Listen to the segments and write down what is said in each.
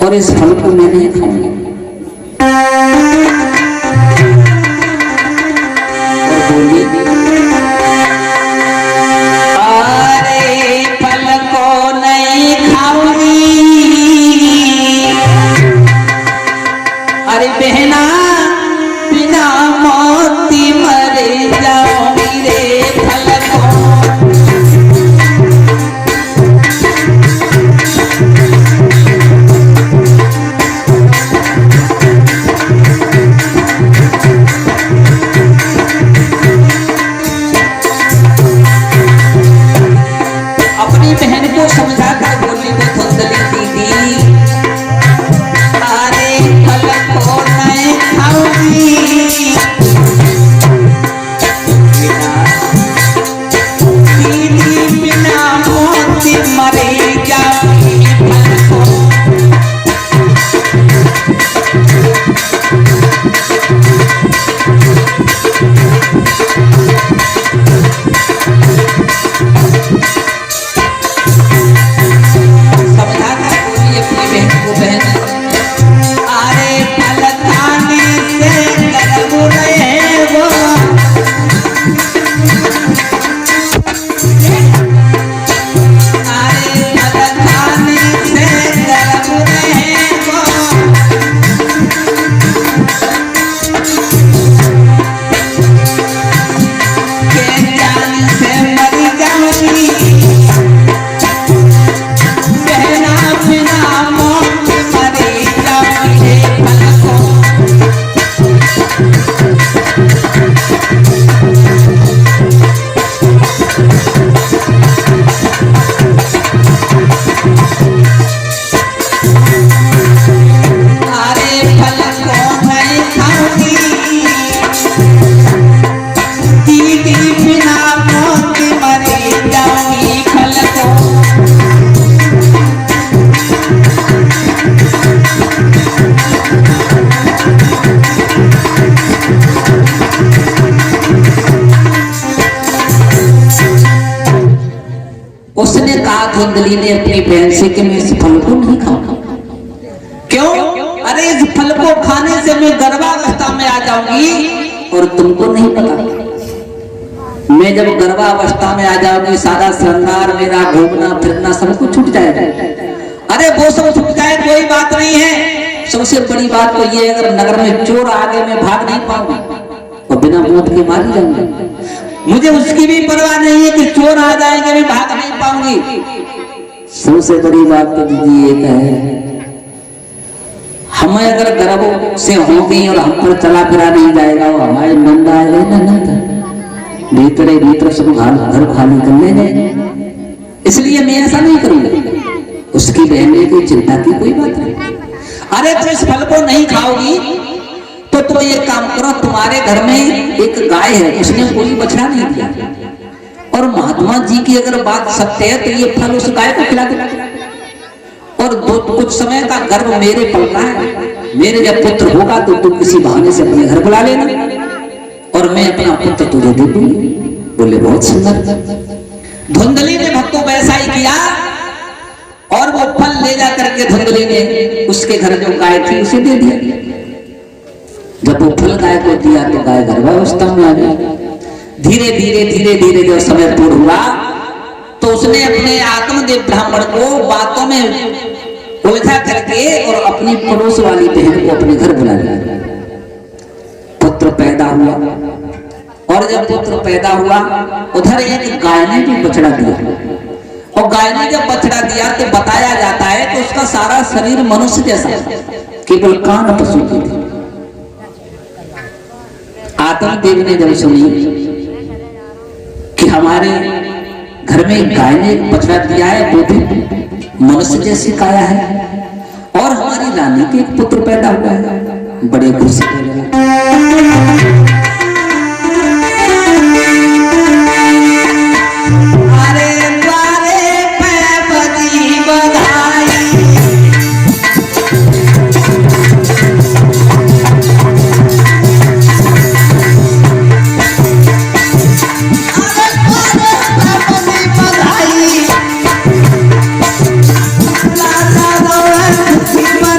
और इस फल को मैं नहीं खाऊंगी। और बोली अरे फल को नहीं खाऊंगी, अरे बहना बिना मोती मर जाऊंगी रे फल को। अपनी बहन को समझा कर बोली वो धुंधली दीदी अरे फल को नहीं खाऊंगी, दीदी बिना मोती मरे जाऊंगी फल को। उसने कहा धुंधली ने अपनी बहन से कि मैं इस फल को नहीं खाऊंगा। क्यों? अरे इस फल को खाने से मैं गर्भावस्था में आ जाऊंगी और तुमको नहीं पता मैं जब गर्भावस्था में आ जाऊंगी सारा श्रृंगार मेरा घूमना फिरना सब कुछ छूट जाएगा। अरे वो सब छूट जाए कोई बात नहीं है, सबसे बड़ी बात तो ये अगर नगर में चोर आगे मैं भाग नहीं पाऊंगी और बिना मौत के मारी जाऊंगी। मुझे उसकी भी परवाह नहीं है कि चोर आ जाएंगे मैं भाग नहीं पाऊंगी। सबसे बड़ी बात तो दीदी एक है, हमें अगर गर्भ से होंगी और हम पर चला फिरा नहीं जाएगा वो हमारे नंदा आएगा ना भीतर भीतर सब घर खाली कर लेंगे, इसलिए मैं ऐसा नहीं करूंगा। उसकी बहने की चिंता की कोई बात नहीं। अरे तो इस फल को नहीं खाओगी तो तुम ये काम करो, तुम्हारे घर में एक गाय है उसने कोई बछड़ा नहीं दिया और महात्मा जी की अगर बात सत्य है तो ये फल उस गाय को खिला दे और कुछ समय का गर्भ मेरे पलना है, मेरे जब पुत्र होगा तो तुम किसी बहाने से अपने घर बुला लेना और मैं अपना पुत्र तुझे दे दूंगी। बोले बहुत सुंदर। धुंधली ने भक्तों वैसा ही किया और वो फल ले जा करके धुंधली ने उसके घर जो गाय थी उसे दे दिया। जब वो फल गाय को दिया तो गाय गर्भावस्था में आ गई। धीरे धीरे धीरे धीरे जब समय पूर्ण हुआ तो उसने अपने आत्मदेव ब्राह्मण को बातों में उलझा करके और अपनी पड़ोस वाली बहन को अपने घर बुला लिया। पुत्र पैदा हुआ और जब पुत्र पैदा हुआ उधर एक गाय ने भी बछड़ा दिया और गाय ने जब बछड़ा दिया तो बताया जाता है कि उसका सारा शरीर मनुष्य जैसा, केवल कान पशु की थी। आत्मदेव ने जब सुनी कि हमारे घर में गाय ने बछड़ा दिया है वो भी मनुष्य जैसी काया है और हमारी रानी के एक पुत्र पैदा हुआ है, बड़े खुश Bye.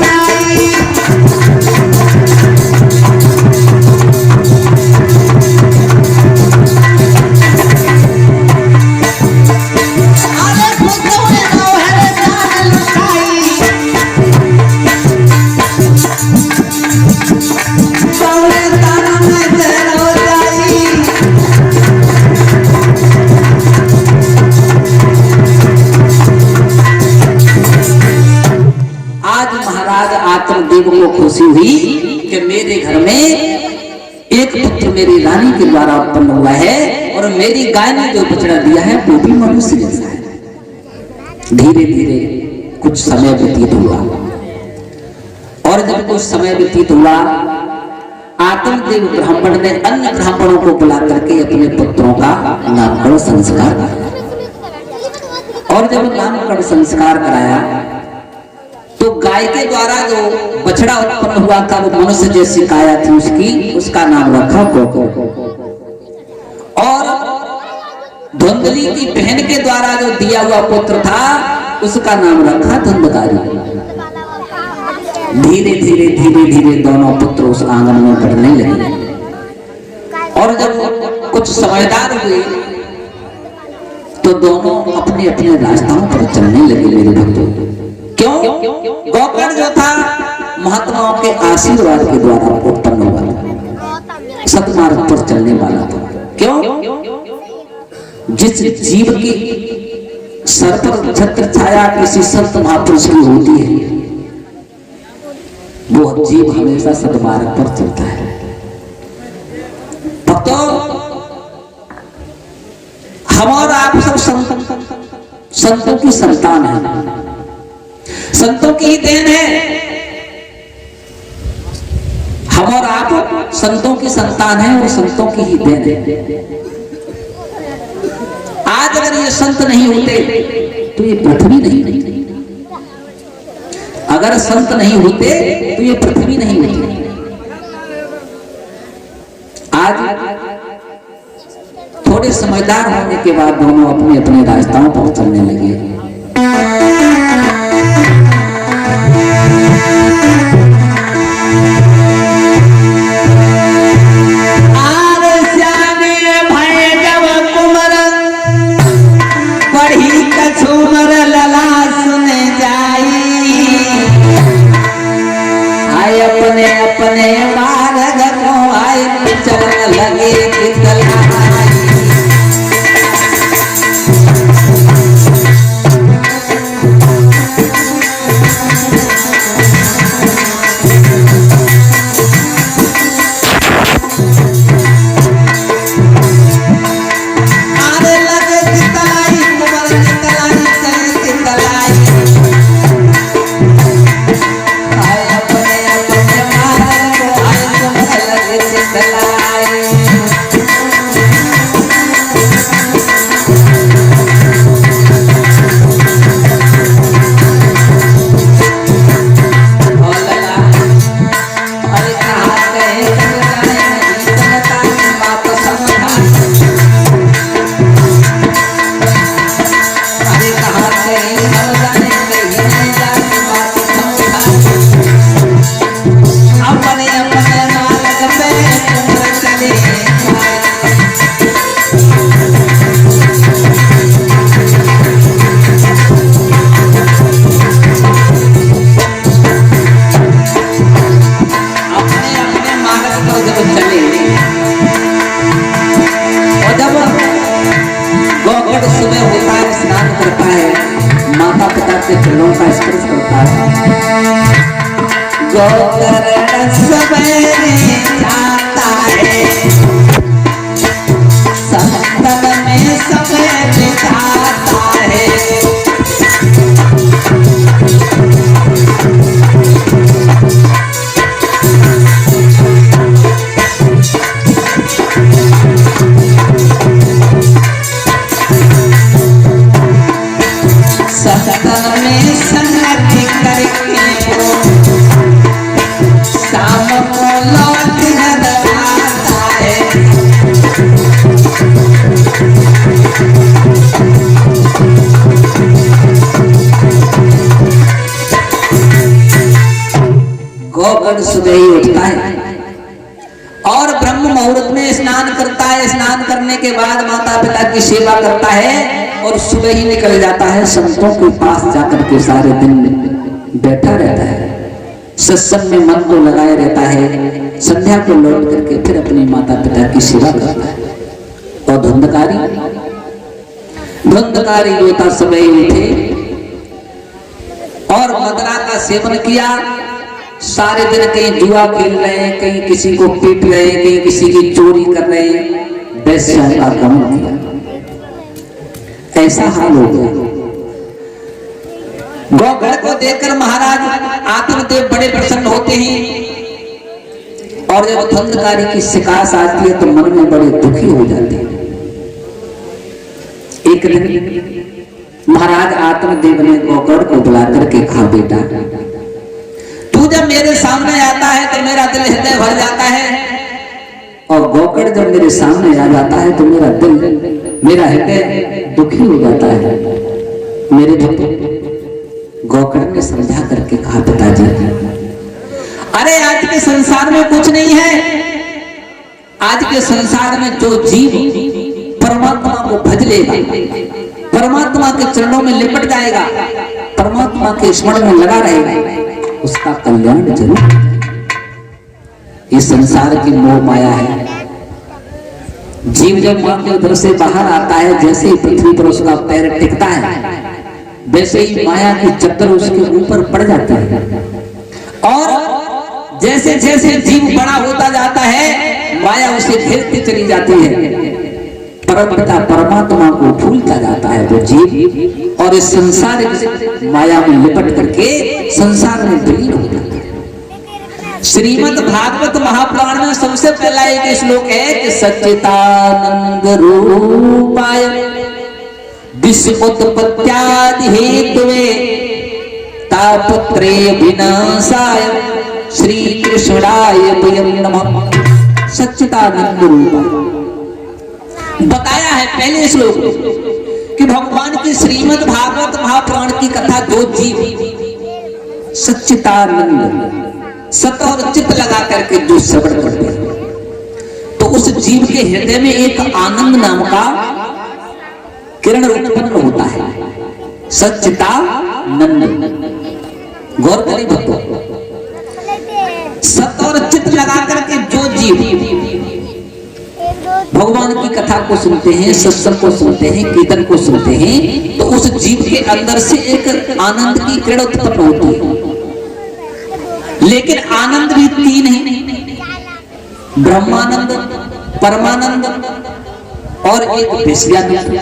कामदेव को खुशी हुई कि मेरे घर में एक पुत्र मेरी रानी के द्वारा उत्पन्न हुआ है और मेरी गाय ने जो बछड़ा दिया है वो भी मनुष्य जैसा है। धीरे धीरे कुछ समय व्यतीत हुआ और जब कुछ समय व्यतीत हुआ आत्मदेव ब्राह्मण ने अन्य ब्राह्मणों को बुला करके अपने पुत्रों का नामकरण संस्कार कराया और जब नामकरण संस्कार कराया तो गाय के द्वारा जो बछड़ा उत्पन्न हुआ था वो मनुष्य जैसी काया थी उसकी, उसका नाम रखा गोको। और धुंधली की बहन के द्वारा जो दिया हुआ पुत्र था उसका नाम रखा धुंधकारी। धीरे धीरे धीरे धीरे दोनों पुत्र उस आंगन में बढ़ने लगे और जब कुछ समझदार हुए तो दोनों अपने अपने रास्ताओं पर चलने लगे। मेरे भक्तों, क्यों? गोकर्ण जो था महात्माओं के आशीर्वाद के द्वारा उत्पन्न हुआ था, सतमार्ग पर चलने वाला था। क्यों? जिस जीव की सर पर छत्र छाया किसी संत महापुरुष की होती है वो जीव हमेशा सतमार्ग पर चलता है। भक्तों, हम और आप सब संतों की संतान है, संतों की ही देन है। हम और आप संतों की संतान है और संतों की ही देन है। आज अगर ये संत नहीं होते तो ये पृथ्वी नहीं, अगर संत नहीं होते तो ये पृथ्वी नहीं होती। आज थोड़े समझदार होने के बाद दोनों अपने अपने रास्ताओं पर चलने लगे। अपने अपने मार्ग को आए चलन लगे चरणों का स्पर्श करता है। गोकर्ण सवेरे जाता है, संतन में समय बिताता है। संतन में संगति करके वो शाम को लौट घर आता है। गोकर्ण सुबह ही उठता है और ब्रह्म मुहूर्त में स्नान करता है। स्नान करने के बाद माता पिता की सेवा करता है और सुबह ही निकल जाता है। संतों के पास जाकर के सारे दिन बैठा रहता है, सत्संग में मन को लगाए रहता है। संध्या को लौट करके फिर अपनी माता पिता की सेवा करता है। और धुंधकारी योता सुबह ही उठे और मदरा का सेवन किया सारे दिन कहीं जुआ खेल रहे हैं, कहीं किसी को पीट रहे हैं, कहीं किसी की चोरी कर रहे हैं, वैश्या का गमन किया। ऐसा हाल हो गया। गौगढ़ को देखकर महाराज आत्मदेव बड़े प्रसन्न होते हैं, और जब धंधकारी की शिकायत आती है तो मन में बड़े दुखी हो जाते हैं। एक दिन महाराज आत्मदेव ने गौगढ़ को बुला करके कहा, बेटा तू जब मेरे सामने आता है तो मेरा दिल हृदय भर जाता है, और गौगढ़ जब मेरे सामने आ जाता है तो मेरा दिल, मेरा हृदय दुखी हो जाता है। मेरे भक्त गौगढ़ ने समझा करके कहा, पिताजी अरे आज के संसार में कुछ नहीं है। आज के संसार में जो जीव परमात्मा को भज लेगा, परमात्मा के चरणों में लिपट जाएगा, परमात्मा के स्मरण में लगा रहेगा, उसका कल्याण जरूर। ये संसार की मोह माया है। जीव जब मां के उधर से बाहर आता है, जैसे ही पृथ्वी पर उसका पैर टिकता है, वैसे ही माया की चक्कर उसके ऊपर पड़ जाती है, और जैसे जैसे जीव बड़ा होता जाता है, माया उसे घेरती चली जाती है। परमपिता परमात्मा को भूलता जाता है वो जीव, और इस संसार माया में लिपट करके संसार में विलीन हो जाता है। श्रीमद् भागवत महापुराण में सबसे पहला एक श्लोक है कि सच्चिदानंद रूपाय विश्व उत्पत्त्यादि हेतुवे तापत्रय विनाशाय श्री कृष्णाय वयं नमः। सच्चिदानंद रूपाय बताया है पहले श्लोक कि भगवान की श्रीमद् भागवत महापुराण की कथा, जो जीव सच्चिदानंद सत और चित्त लगा करके जो श्रवण करते हैं, तो उस जीव के हृदय में एक आनंद नाम का किरण उत्पन्न होता है। सच्चिदानंद, गौर करें भक्तों, सत और चित्त लगा करके जो जीव भगवान की कथा को सुनते हैं, सत्संग को सुनते हैं, कीर्तन को सुनते हैं, तो उस जीव के अंदर से एक आनंद की किरण उत्पन्न होती है। लेकिन आनंद भी तीन है, ब्रह्मानंद, परमानंद और एक विषयानंद।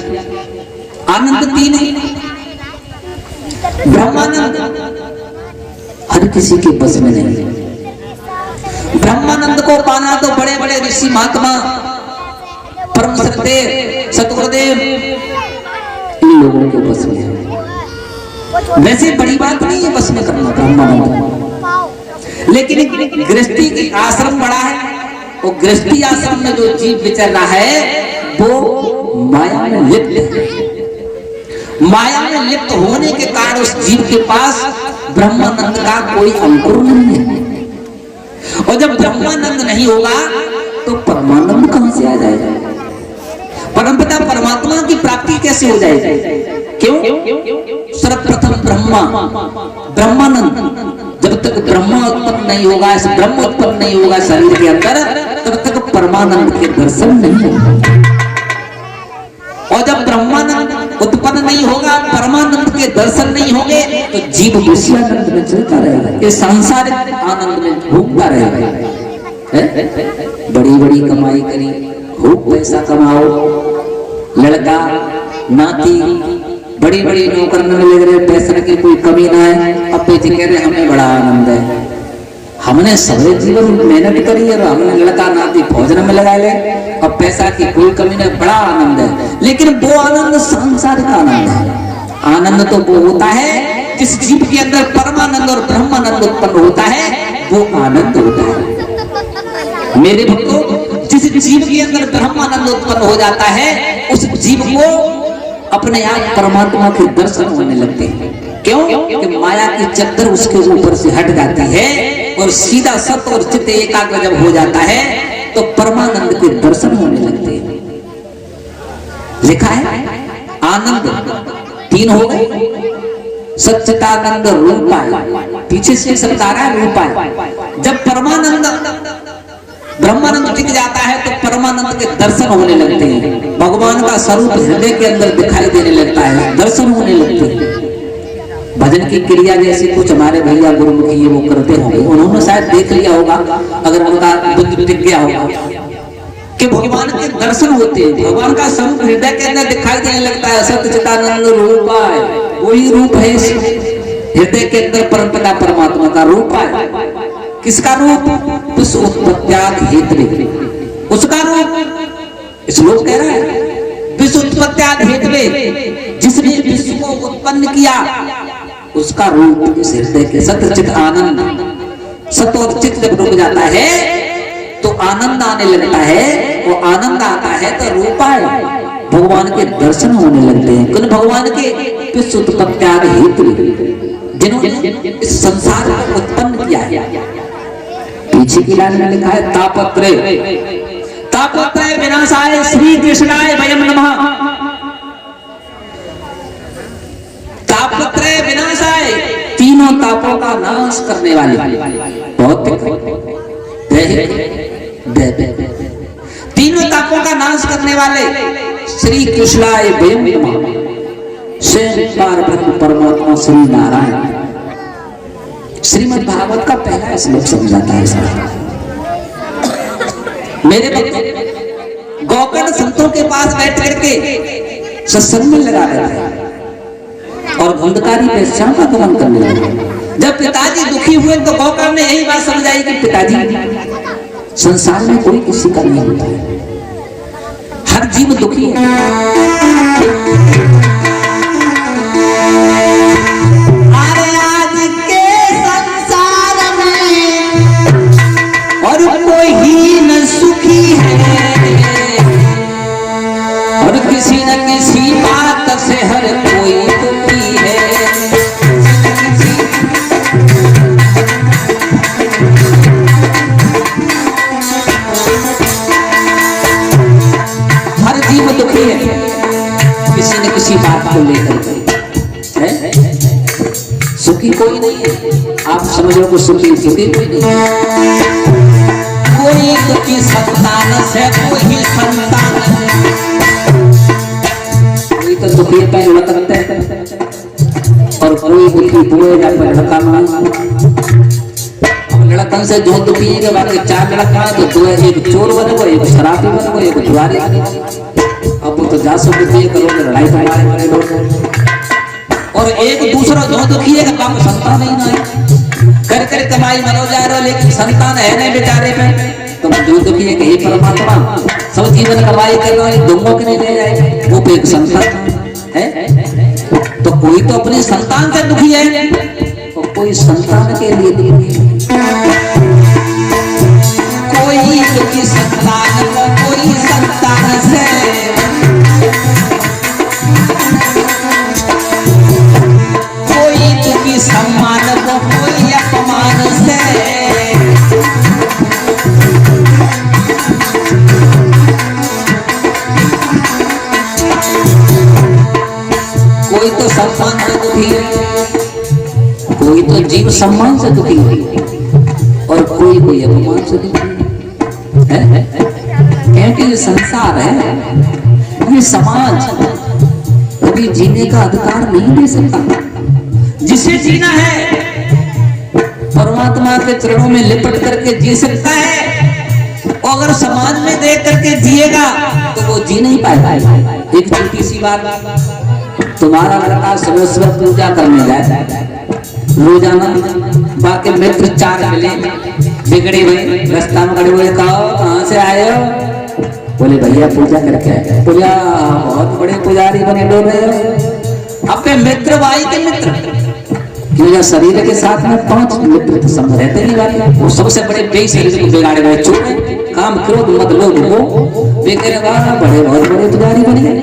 आनंद तीन है। ब्रह्मानंद हर किसी के बस में नहीं। ब्रह्मानंद को पाना तो बड़े बड़े ऋषि महात्मा, परम सत्य सतगुरुदेव, इन लोगों के बस में है। वैसे बड़ी बात नहीं है बस में करना ब्रह्मानंद, लेकिन गृहस्थी की आश्रम बड़ा है। वो गृहस्थी आश्रम में जो जीव विचर रहा है वो माया में लिप्त है। माया में लिप्त होने के कारण उस जीव के पास ब्रह्मानंद का कोई अंकुर नहीं है। और जब ब्रह्मानंद नहीं होगा तो परमानंद कहां से आ जाएगा? परमपिता परमात्मा की प्राप्ति कैसे हो जाएगी? क्यों? सर्वप्रथम ब्रह्मानंद। जब तक ब्रह्मा उत्पन्न नहीं होगा, इस ब्रह्म उत्पन्न नहीं होगा शरीर के अंदर, तब तक परमानंद के दर्शन नहीं होगा। और जब ब्रह्मानंद उत्पन्न नहीं होगा, परमानंद के दर्शन नहीं होंगे, तो जीव विषयानंद में चलता रहेगा, ये सांसारिक आनंद में घूमता रहेगा। बड़ी बड़ी कमाई करी, खूब पैसा कमाओ, लड़का नाती बड़ी बड़ी नौकर में लग रहे, पैसे की कोई कमी ना है। अब जी कह रहे हमें बड़ा आनंद है, हमने सारे जीवन मेहनत करी है, हमने लड़का नाती भोजन में लगा ले, अब पैसा की कोई कमी नहीं, बड़ा आनंद है। लेकिन वो आनंद सांसारिक आनंद है। आनंद तो वो होता है जिस जीव के अंदर परमानंद और ब्रह्मानंद उत्पन्न होता है, वो आनंद होता है। मेरे भक्तों, जिस जीव के अंदर ब्रह्मानंद उत्पन्न हो जाता है, उस जीव को अपने आप परमात्मा के दर्शन होने लगते हैं। क्यों? कि माया की चद्दर उसके ऊपर से हट जाती है और सीधा सत और चित्त एकाग्र जब हो जाता है तो परमानंद के दर्शन होने लगते हैं। लिखा है आनंद तीन हो गए, सच्चिदानंद रूपाय, पीछे से शब्द आ रहा है रूपाय। जब परमानंद ब्रह्मानंद टिक जाता है तो परमानंद के दर्शन होने लगते हैं, भगवान का स्वरूप हृदय के अंदर दिखाई देने लगता है, दर्शन होने लगते हैं। भजन की क्रिया जैसे कुछ हमारे भैया गुरुमुखी ये वो करते होंगे, उन्होंने शायद देख लिया होगा, अगर उनका बुद्धि टिक गया होगा कि भगवान के दर्शन होते हैं, भगवान का स्वरूप हृदय के अंदर दिखाई देने लगता है। सत्य चिदानंद रूप है, वही रूप है हृदय के अंदर परमपिता परमात्मा का रूप है। किसका रूप? विश्व उत्पत्त्यादि हेतवे, उसका रूप श्लोक कह रहा है विश्व उत्पत्त्यादि हेतवे, जिसने विश्व को उत्पन्न किया उसका रूप इस हृदय के सत्य चित आनंद। सत्य और चित जब रुक जाता है तो आनंद आने लगता है, वो आनंद आता है तो रूप है, भगवान के दर्शन होने लगते हैं। कुल भगवान के विश्व उत्पत्त्यादि हेतु, जिन्होंने इस संसार को उत्पन्न किया है। पीछे की लाइन में लिखा है तापत्रय, तापत्रय विनाशाय श्री कृष्णाय वयम नमः। तापत्रय विनाशाय, तीनों तापों का नाश करने वाले, भौतिक तीनों तापों का नाश करने वाले श्री कृष्णाय वयम नमः, स्वयं पार्वती परमात्मा श्री नारायण। श्रीमद् भागवत का पहला श्लोक समझाता है सर। मेरे भक्त गोकर्ण संतों के पास बैठ करके सत्संग में लगा रहता है और धुंधकारी वेश्याओं का दमन करने लगे। जब पिताजी दुखी हुए तो गोकर्ण ने यही बात समझाई कि पिताजी संसार में कोई किसी का नहीं होता है, हर जीव दुखी है। और कोई ही न सुखी है, और किसी न किसी बात से हर कोई दुखी है। हर जीव दुखी है किसी न किसी बात को लेकर, सुखी कोई नहीं है। आप समझ लो को सुखी कोई नहीं है। कोई दुखी संतान से कोई संतान, कोई तो दुखी पे लड़कते हैं और कोई दुखी बुए या पर लड़का ना। अब लड़कन से जो दुखी है के बाद 4 लड़का तो दो, एक चोर बनेगा, एक शराबी बनेगा, एक जुआरी बनेगा। अब वो तो जासू दुखी है, करोगे लड़ाई हमारे बड़े लोग। और एक दूसरा जो दुखी है काम संतान ही ना है, कर कर कमाई मरो जा रहा, लेकिन संतान है नहीं बेचारे पे। तो जो दुखी है कि परमात्मा सब जीवन कमाई कर रहा है, दोनों के नहीं ले जाएगा, वो पे एक संतान है। तो कोई तो अपने संतान से दुखी है और कोई संतान के लिए दुखी है। कोई दुखी संतान को, कोई संतान से, कोई दुखी सम्मान को, कोई अपमान से। कोई तो सम्मान से दुखी है, कोई तो जीव सम्मान से दुखी है, और कोई अपमान से दुखी है। क्योंकि ये संसार है, ये समाज कभी जीने का अधिकार नहीं दे सकता। जिसे जीना है परमात्मा के चरणों में लिपट करके जी सकता है, और अगर समाज में देख करके जिएगा तो वो जी नहीं पाएगा। एक छोटी सी बात, तुम्हारा लड़का सुबह सुबह पूजा करने जाए रोजाना, बाकी मित्र 4 मिले बिगड़े हुए रास्ता में खड़े हुए, कहाँ से आए हो? बोले भैया पूजा करके आए। बोलिया बहुत बड़े पुजारी बने बोल रहे हो। अपने मित्र भाई के मित्र, क्यों शरीर के साथ में 5 मित्र तो सब रहते नहीं वाले, वो सबसे बड़े बेशरीर को बिगाड़े हुए चोर, काम क्रोध मत लोग वो बेके बड़े बहुत बड़े पुजारी बन गए।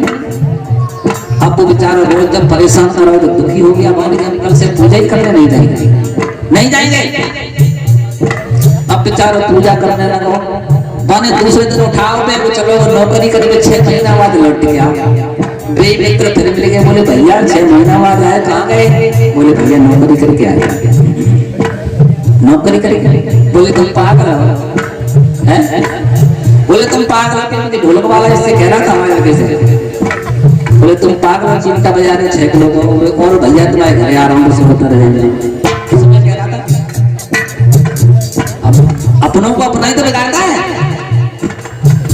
अब वो बेचारा रोज जब परेशान कर रहा तो दुखी हो गया, मान के कल से पूजा ही करने नहीं जाएंगे। अब बेचारा पूजा करने लगा, माने दूसरे दिन उठाओ पे वो चलो नौकरी करके 6 महीना बाद लौट के आओ। वे मित्र फिर मिल गए, बोले भैया 6 महीना बाद आए, कहाँ गए? बोले भैया नौकरी करके आए। नौकरी करके? बोले तुम पागल हो हैं? बोले तुम पागल हो? ढोलक वाला इससे कह रहा था हमारे लगे से बोले तुम पागल चिमटा बजा रहे 6 किलो को, और भैया तुम्हारे घर आ रहा हूँ, होता रहेगा। अपनों को अपना ही तो बिगाड़ता है।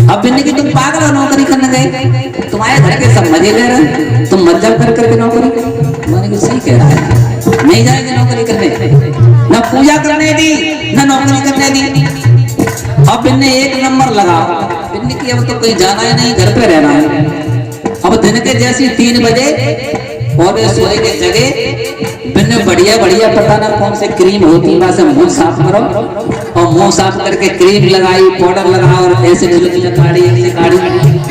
अब बिन्नी की तुम पागल हो, नौकरी करने गए, तुम्हारे घर के सब मजे ले रहे, तुम मज्जब कर करके नौकरी। मैंने कहा सही कह रहा है, नहीं जाएंगे नौकरी करने, न पूजा करने दी न नौकरी करने दी। अब बिन्नी 1 नंबर लगा, बिन्नी की अब तो कहीं जाना ही नहीं, घर पे रहना है। अब दिन के जैसी 3 बजे और सोए के जगह बिन्नी बढ़िया बढ़िया पता ना कौन से क्रीम होती है, से मुंह साफ करो, और मुंह साफ करके क्रीम लगाई, पाउडर लगा, और ऐसे काढ़ी ऐसे काढ़ी,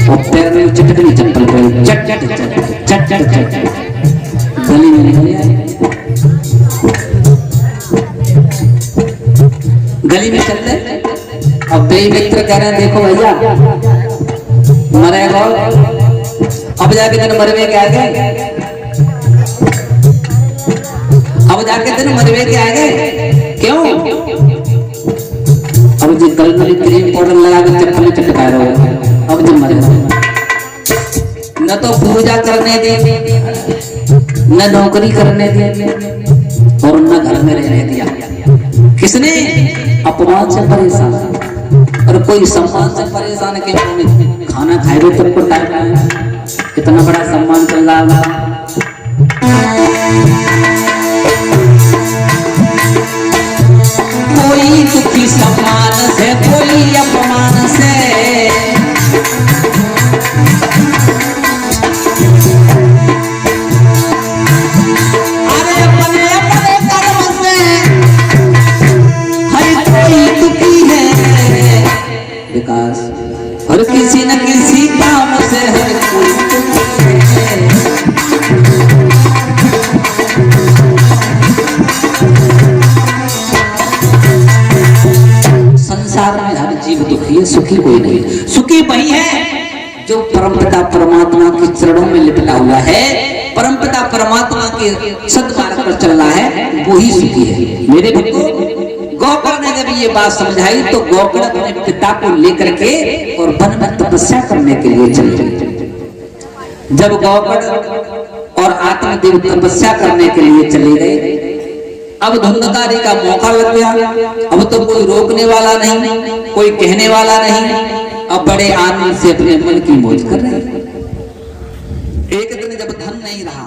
और पैर में चटकनी चप्पल पहनी, चट चट चट चट चट चट गली में निकल आए। गली में चलते, अब बेई मित्र कह रहे हैं देखो भैया मरेगा, अब जाके दिन मरवे के आ गए, अब जाके दिन मरवे के आ गए। क्यों? अब जी गल में क्रीम पाउडर लगा के चप्पल चटका रहे हो, अब जी मरे। न तो पूजा करने दी, न नौकरी करने दी, और न घर में रहने दिया। किसने? अपमान से परेशान, और कोई सम्मान से परेशान के खाना खाए तब को टाइम आया, इतना बड़ा सम्मान चल रहा है। कोई दुखी सम्मान से, कोई अपमान से, अरे अपने अपने कर्म से हर कोई दुखी है। विकास हर किसी न किसी काम से हर कोई दुखी है। संसार में हर जीव दुखी है, सुखी कोई नहीं। सुखी वही है जो परमपिता परमात्मा के चरणों में लिपटा हुआ है, परमपिता परमात्मा के सद्मार्ग पर चल रहा है, वो ही सुखी है। मेरे भक्तों, गौकर्ण ने जब ये बात समझाई तो गौकर्ण अपने पिता को लेकर के और वन में तपस्या करने के लिए चले। जब गौकर्ण और आत्मदेव तपस्या करने के लिए चले गए, अब धुंधकारी का मौका लग गया। अब तो कोई रोकने वाला नहीं, कोई कहने वाला नहीं, अब बड़े आनंद से अपने मन की मौज कर रहे हैं। एक दिन जब धन नहीं रहा,